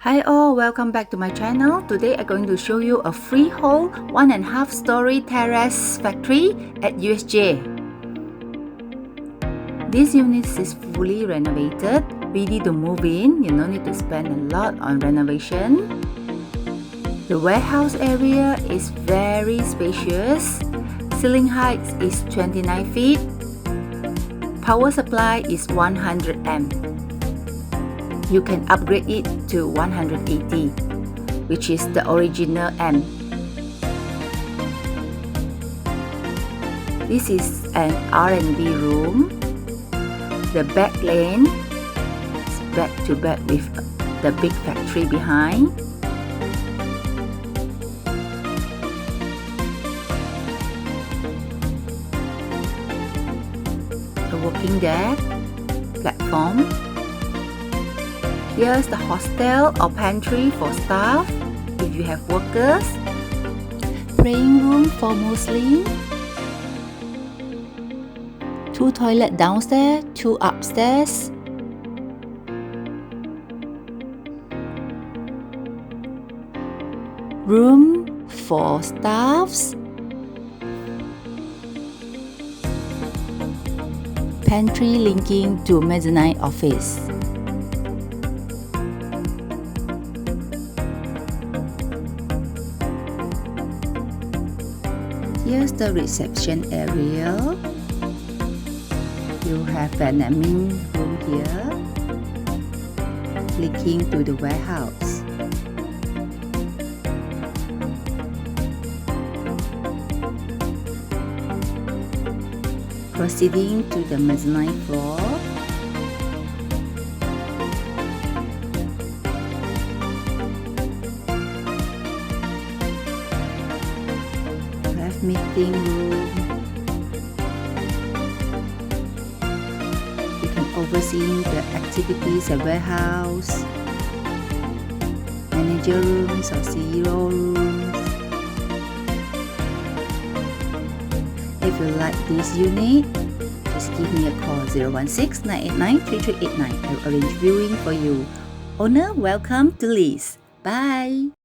Hi all, welcome back to my channel. Today I'm going to show you a freehold 1.5 story terrace factory at USJ. This unit is fully renovated, ready to move in. You don't need to spend a lot on renovation. The warehouse area is very spacious. Ceiling height is 29 feet. Power supply is 100 amp. You can upgrade it to 180, which is the original amp. This is an R&D room. The back lane is back to back with the big factory behind. A working deck, platform. Here's the hostel or pantry for staff if you have workers. Praying room for Muslim. 2 toilets downstairs, 2 upstairs. Room for staffs. Pantry linking to mezzanine office. Here's the reception area. You have an admin room here, linking to the warehouse. Proceeding to the mezzanine floor. Meeting room. You can oversee the activities at warehouse, manager rooms or CEO rooms. If you like this unit, just give me a call 016-989-3389. I'll arrange viewing for you. Owner, welcome to lease. Bye.